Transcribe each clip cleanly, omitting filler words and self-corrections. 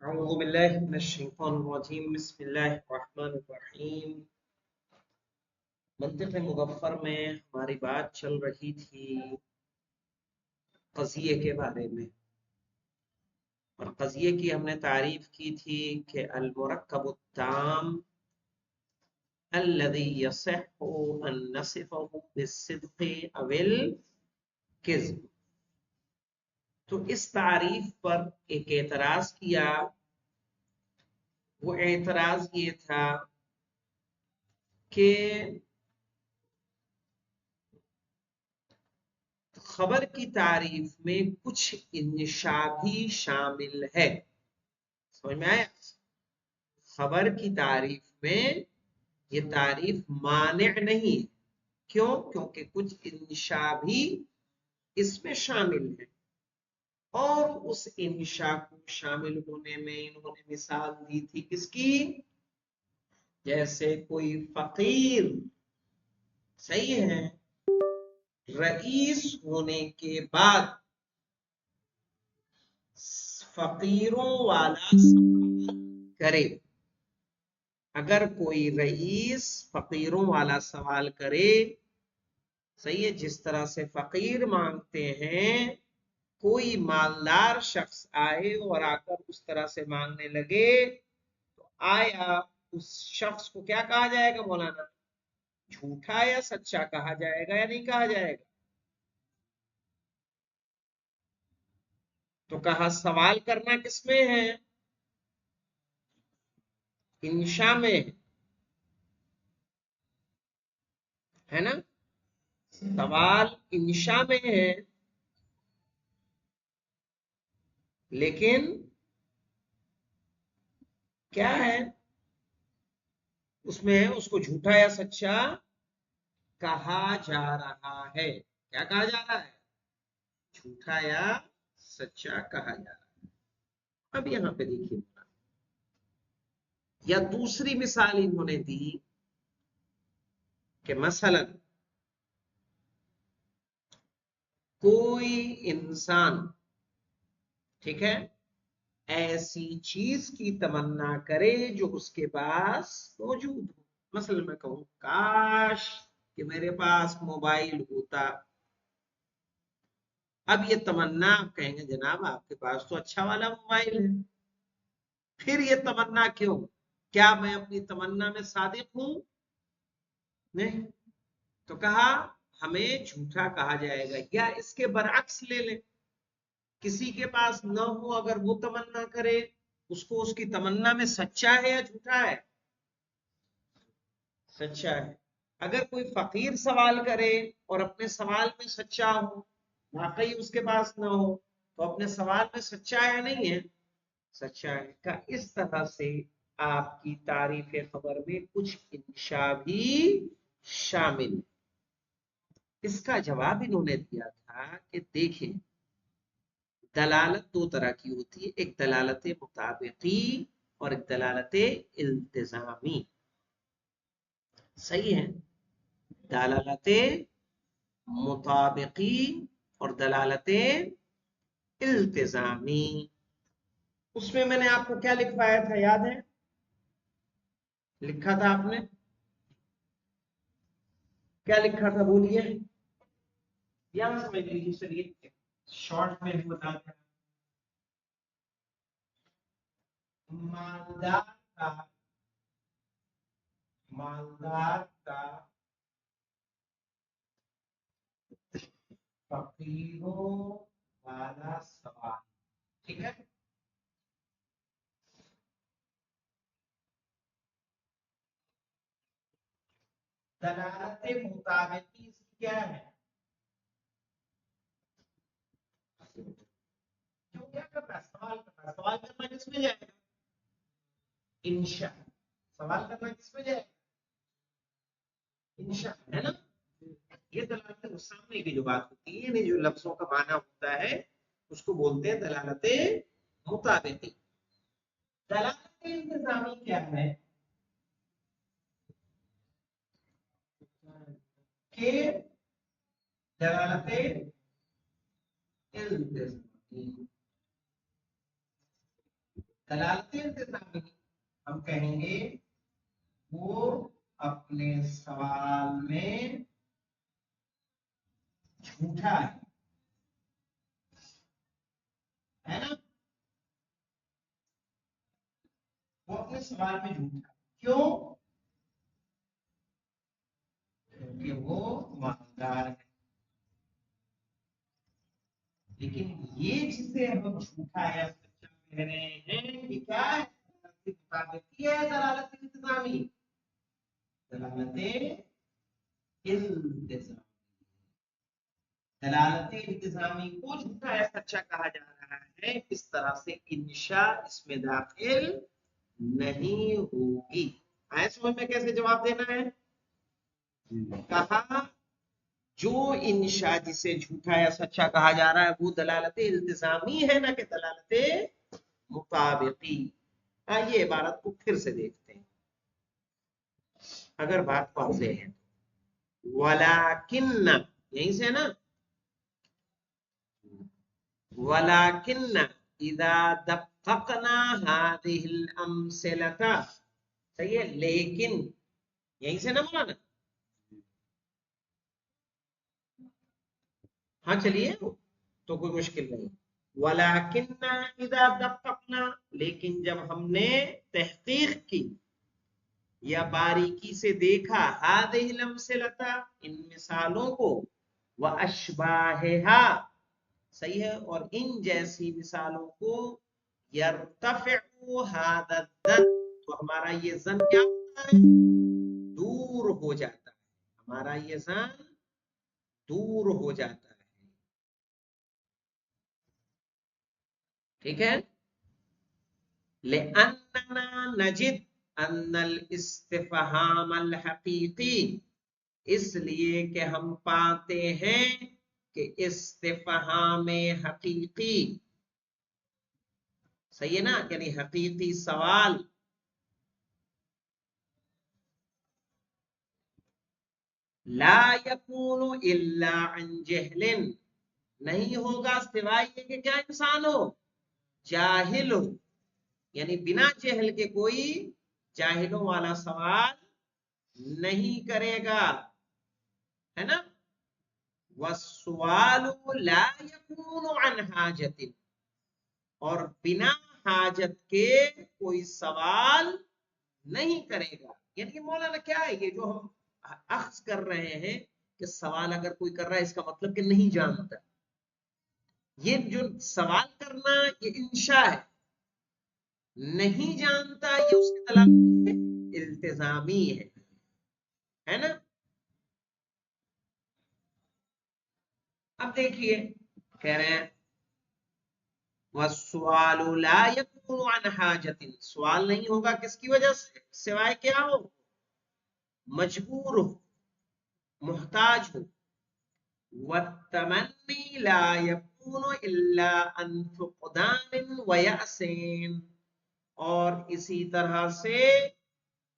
أعوذ بالله من الشيطان الرجيم بسم الله الرحمن الرحیم۔ منطق مظفر میں ہماری بات چل رہی تھی قضیے کے بارے میں، اور قضیے کی ہم نے تعریف کی تھی کہ المرکب التام الذي يصح ان نصفه بالصدق او الكذب۔ تو اس تعریف پر ایک اعتراض کیا، وہ اعتراض یہ تھا کہ خبر کی تعریف میں کچھ انشاء بھی شامل ہے۔ سمجھ میں آیا؟ خبر کی تعریف میں یہ تعریف مانع نہیں، کیوں؟ کیونکہ کچھ انشاء بھی اس میں شامل ہے، اور اس انشاء کو شامل ہونے میں انہوں نے مثال دی تھی کس کی؟ جیسے کوئی فقیر، صحیح ہے، رئیس ہونے کے بعد فقیروں والا سوال کرے۔ اگر کوئی رئیس فقیروں والا سوال کرے، صحیح ہے، جس طرح سے فقیر مانگتے ہیں، کوئی مالدار شخص آئے اور آ کر اس طرح سے مانگنے لگے، تو آیا اس شخص کو کیا کہا جائے گا مولانا؟ جھوٹا یا سچا کہا جائے گا یا نہیں کہا جائے گا؟ تو کہا سوال کرنا کس میں ہے؟ انشاء میں ہے نا؟ سوال انشاء میں ہے، لیکن کیا ہے اس میں؟ اس کو جھوٹا یا سچا کہا جا رہا ہے۔ کیا کہا جا رہا ہے؟ جھوٹا یا سچا کہا جا رہا ہے۔ اب یہاں پہ دیکھیے، یا دوسری مثال انہوں نے دی کہ مثلا کوئی انسان، ٹھیک ہے، ایسی چیز کی تمنا کرے جو اس کے پاس موجود ہو۔ مثلا میں کہوں کاش کہ میرے پاس موبائل ہوتا۔ اب یہ تمنا، آپ کہیں گے جناب آپ کے پاس تو اچھا والا موبائل ہے، پھر یہ تمنا کیوں؟ کیا میں اپنی تمنا میں صادق ہوں؟ نہیں۔ تو کہا ہمیں جھوٹا کہا جائے گا، یا اس کے برعکس لے لیں، کسی کے پاس نہ ہو اگر وہ تمنا کرے، اس کو اس کی تمنا میں سچا ہے یا جھوٹا ہے؟ سچا ہے۔ اگر کوئی فقیر سوال کرے اور اپنے سوال میں سچا ہو، واقعی اس کے پاس نہ ہو، تو اپنے سوال میں سچا ہے نہیں ہے؟ سچا ہے۔ کا اس طرح سے آپ کی تعریف خبر میں کچھ انشاء بھی شامل ہے۔ اس کا جواب انہوں نے دیا تھا کہ دیکھیں، دلالت دو طرح کی ہوتی ہے، ایک دلالت مطابقی اور ایک دلالت التزامی۔ صحیح ہے؟ دلالت مطابقی اور دلالت التزامی، اس میں نے آپ کو کیا لکھوایا تھا یاد ہے؟ لکھا تھا آپ نے، کیا لکھا تھا بولیے؟ یہاں سمجھ لیجیے، چلیے شارٹ میں بتاتا ہوں۔ مالدار کا فقیروں والا سوال، ٹھیک ہے؟ دلالت مطابقی کیا ہے؟ کیوں کیا کرنا ہے؟ سوال کرنا۔ سوال کرنا کس میں جائے گا؟ انشاء۔ سوال کرنا کس میں جائے گا؟ انشاء، ہے نا؟ یہ دلالت سامنے کی جو بات ہوتی ہے، یعنی جو لفظوں کا معنی ہوتا ہے، اس کو بولتے ہیں دلالت مطابقی۔ دلالت التزامی کیا ہے؟ کہ دلالت التزامی، دلالت التزامی ہم کہیں گے وہ اپنے سوال میں جھوٹا ہے نا، وہ اپنے سوال میں جھوٹا کیوں؟ کیونکہ وہ مالدار ہے. لیکن یہ جسے ہم جھوٹا یا سچا کہہ رہے ہیں یہ کیا ہے؟ مطابق یہ ہے دلالت التزامی. دلالت التزامی، دلالت التزامی کو جھوٹا یا سچا کہا جا رہا ہے. اس طرح سے انشاء اس میں داخل نہیں ہوگی. آئے سمجھ میں کیسے جواب دینا ہے؟ کہا جو انشاء جسے جھوٹا یا سچا کہا جا رہا ہے وہ دلالت التزامی ہے نہ کہ دلالت مطابقی. آئیے عبارت کو پھر سے دیکھتے ہیں اگر بات واضح ہے. ولیکن یہیں سے نا، ولیکن اذا دققنا هذه الامثلة، صحیح ہے، لیکن یہیں سے نا مولانا. ہاں چلیے تو کوئی مشکل نہیں. ولیکن اذا دققنا، لیکن جب ہم نے تحقیق کی یا باریکی سے دیکھا هذه الامثلة ان مثالوں کو، واشباہها، صحیح ہے، اور ان جیسی مثالوں کو، یرتفع هذا الظن، تو ہمارا یہ ظن کیا ہوتا ہے؟ دور ہو جاتا ہے. ہمارا یہ ظن دور ہو جاتا ہے. ٹھیک ہے. لأننا نجد ان الاستفهام الحقیقی، اس لیے کہ ہم پاتے ہیں کہ استفہام حقیقی، صحیح ہے نا، یعنی حقیقی سوال، لا یکون الا عن جہل، نہیں ہوگا سوائے یہ کہ کیا انسان ہو؟ جاہل ہو. یعنی بنا جہل کے کوئی جاہلوں والا سوال نہیں کرے گا، ہے نا. والسوال لا یکون عن حاجت، اور بنا حاجت کے کوئی سوال نہیں کرے گا. یعنی مولانا کیا ہے یہ جو ہم اخذ کر رہے ہیں کہ سوال اگر کوئی کر رہا ہے اس کا مطلب کہ نہیں جانتا. یہ جو سوال کرنا یہ انشاء ہے، نہیں جانتا یہ اس کی دلالت التزامی ہے نا. اب دیکھیے کہہ رہے ہیں والسوال لا يكون عن حاجت، سوال نہیں ہوگا کس کی وجہ سے؟ سوائے کیا ہو؟ مجبور ہو، محتاج ہو. والتمنی لا يكون الا عن فقدان ويأس، اور اسی طرح سے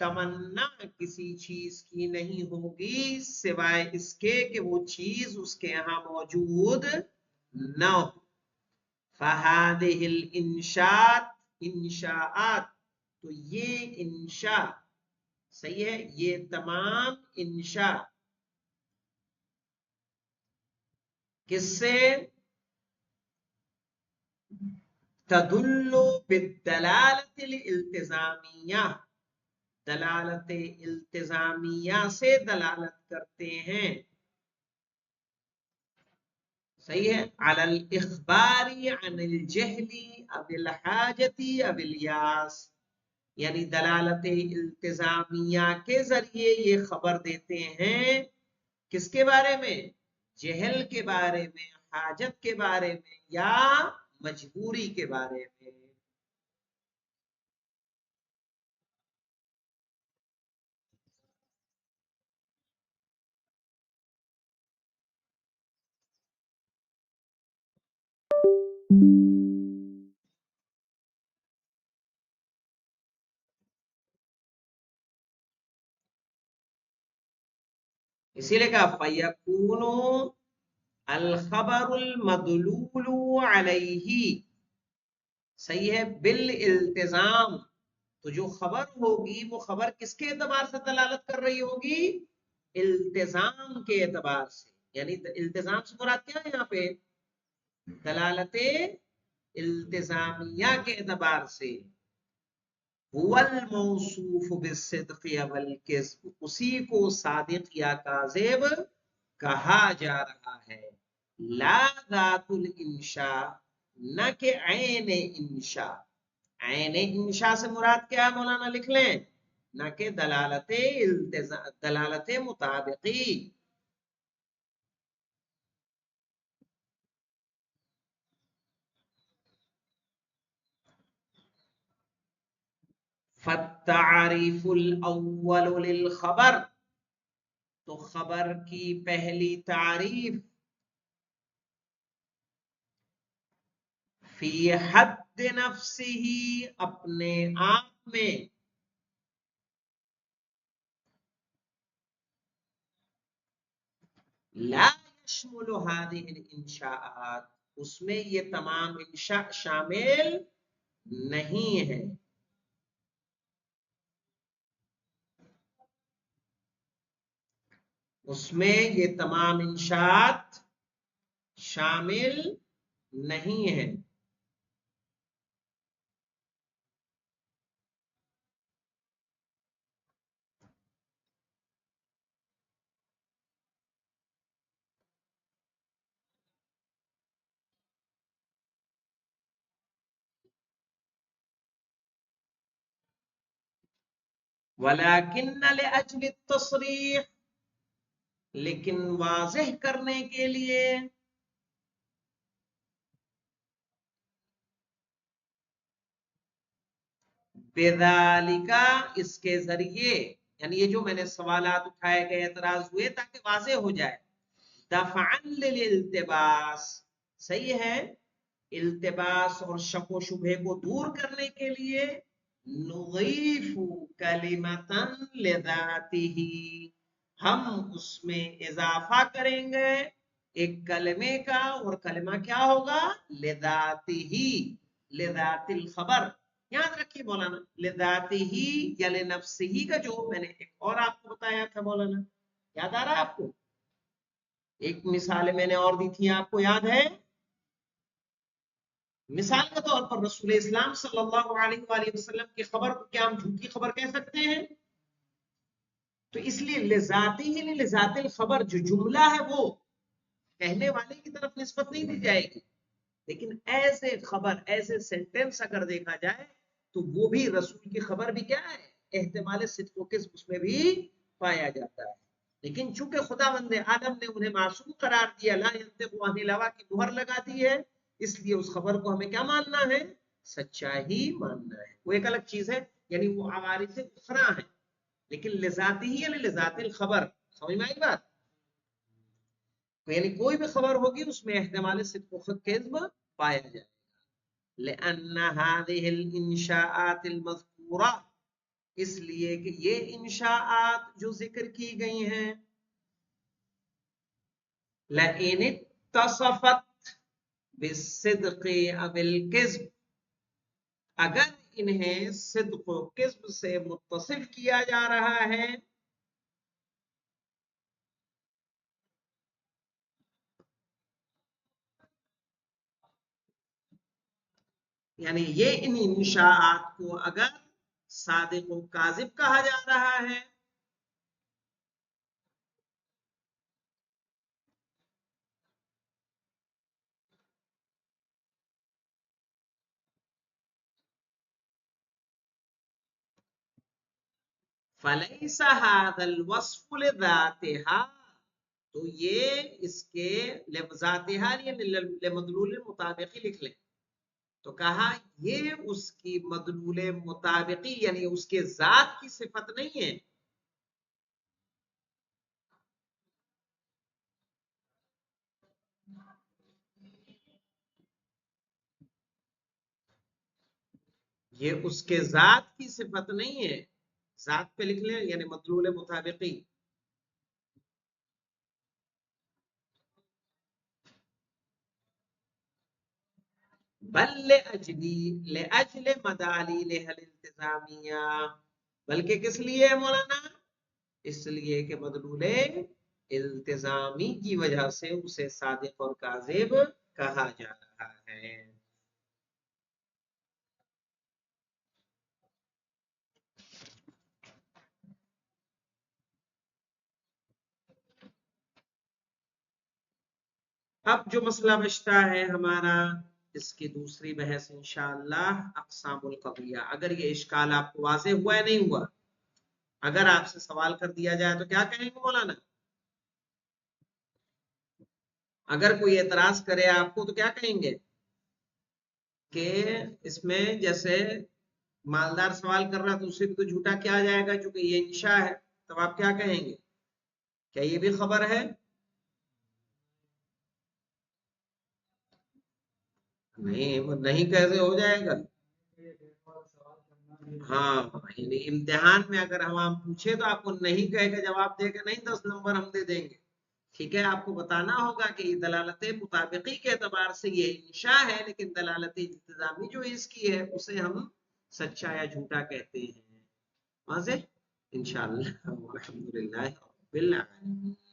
تمنا کسی چیز کی نہیں ہوگی سوائے اس کے کہ وہ چیز اس کے یہاں موجود نہ ہو. فہذه الانشاءات، انشاءات، تو یہ انشاء، صحیح ہے، یہ تمام انشاء کس سے؟ تدل بالدلالت الالتزامیہ، دلالت التزامیہ سے دلالت کرتے ہیں، صحیح ہے، علی الاخبار عن الجہل او الحاجت او الیاس، یعنی دلالت التزامیہ کے ذریعے یہ خبر دیتے ہیں کس کے بارے میں؟ جہل کے بارے میں، حاجت کے بارے میں، یا مجبوری کے بارے میں. اسی لیے کہا فَيَكُونُ الْخَبَرُ الْمَدْلُولُ عَلَيْهِ، صحیح ہے، بالالتزام. تو جو خبر ہوگی وہ خبر کس کے اعتبار سے دلالت کر رہی ہوگی؟ التزام کے اعتبار سے. یعنی التزام سے مراد کیا ہے یہاں پہ؟ دلالت التزامیہ کے اعتبار سے. هو الموصوف بالصدق والکذب، اسی کو صادق یا کاذب کہا جا رہا ہے. لا ذات الانشاء، نہ کہ عین انشاء. عین انشاء سے مراد کیا ہے مولانا لکھ لیں، نہ کہ دلالت مطابقی. فالتعریف الاول للخبر، تو خبر کی پہلی تعریف فی حد نفسہ، اپنے آپ میں، لا يشمل هذه الانشاءات، اس میں یہ تمام انشاء شامل نہیں ہے. اس میں یہ تمام انشاءات شامل نہیں ہے. ولیکن لاجل التصریح، لیکن واضح کرنے کے لیے، بذالک، اس کے ذریعے، یعنی یہ جو میں نے سوالات اٹھائے گئے، اعتراض ہوئے، تاکہ واضح ہو جائے. دفعا للالتباس، صحیح ہے، التباس اور شک و شبہ کو دور کرنے کے لیے. نضیف کلمتا لذاتہ، ہم اس میں اضافہ کریں گے ایک کلمے کا، اور کلمہ کیا ہوگا؟ لذاتہ، لذات الخبر. یاد رکھیے مولانا، لذاتہ یا لنفسہ کا جو میں نے ایک اور آپ کو بتایا تھا مولانا، یاد آ رہا ہے آپ کو؟ ایک مثال میں نے اور دی تھی آپ کو، یاد ہے؟ مثال کے طور پر رسول اسلام صلی اللہ علیہ وآلہ وسلم کی خبر کو کیا ہم جھوٹی خبر کہہ سکتے ہیں؟ تو اس لیے لذاتی ہی نہیں، لذات الخبر جو جملہ ہے وہ کہنے والے کی طرف نسبت نہیں دی جائے گی، لیکن ایسے خبر، ایسے سینٹینس اگر دیکھا جائے تو وہ بھی رسول کی خبر بھی کیا ہے؟ احتمال صدق و کذب اس میں بھی پایا جاتا ہے. لیکن چونکہ خدا بند عالم نے انہیں معصوم قرار دیا، لا ينطق عن الهوى کی مہر لگا دی ہے، اس لیے اس خبر کو ہمیں کیا ماننا ہے؟ سچائی ماننا ہے. وہ ایک الگ چیز ہے، یعنی وہ عوارض اخرى ہے، لیکن لذاتی ہی یعنی لذات الخبر. سمجھ میں آئی بات؟ یعنی کوئی بھی خبر ہوگی اس میں احتمال صدق و کذب پایا جائے گا. لأن هذه الانشاءات المذکورہ، اس لیے کہ یہ انشاءات جو ذکر کی گئی ہیں، لئن اتصفت بالصدق او الکذب، اگر انہیں صدق و کذب سے متصف کیا جا رہا ہے، یعنی یہ ان انشاءات کو اگر صادق و کاذب کہا جا رہا ہے، فَلَيْسَ هَذَا الْوَصْفُ لِذَاتِهَا، تو یہ اس کے ذاتِهَا یعنی لمدلول مطابقی لکھ لیں. تو کہا یہ اس کی مدلول مطابقی یعنی اس کے ذات کی صفت نہیں ہے. یہ اس کے ذات کی صفت نہیں ہے. ذات پہ لکھ لیں یعنی مدلول مطابقی. بل لأجل مدالیلہ الالتزامیہ، بلکہ کس لیے ہے مولانا؟ اس لیے کہ مدلول التزامی کی وجہ سے اسے صادق اور کاذب کہا جا رہا ہے۔ اب جو مسئلہ بچتا ہے ہمارا، اس کی دوسری بحث انشاءاللہ اقسام القضیہ۔ اگر یہ اشکال آپ کو واضح ہوا ہے نہیں ہوا، اگر آپ سے سوال کر دیا جائے تو کیا کہیں گے مولانا؟ اگر کوئی اعتراض کرے آپ کو تو کیا کہیں گے کہ اس میں جیسے مالدار سوال کر رہا تو اسے بھی تو جھوٹا کیا جائے گا چونکہ یہ انشاء ہے، تب آپ کیا کہیں گے؟ کیا یہ بھی خبر ہے؟ نہیں کیسے ہو جائے گا؟ ہاں، یعنی امتحان میں اگر ہم پوچھے تو آپ کو نہیں کہے گا، جواب دے گا نہیں 10 نمبر ہم دے دیں گے۔ ٹھیک ہے، آپ کو بتانا ہوگا کہ دلالت مطابقی کے اعتبار سے یہ انشاء ہے، لیکن دلالت انتظامی جو اس کی ہے اسے ہم سچا یا جھوٹا کہتے ہیں۔ واضح؟ انشاءاللہ الحمدللہ رب العالمین۔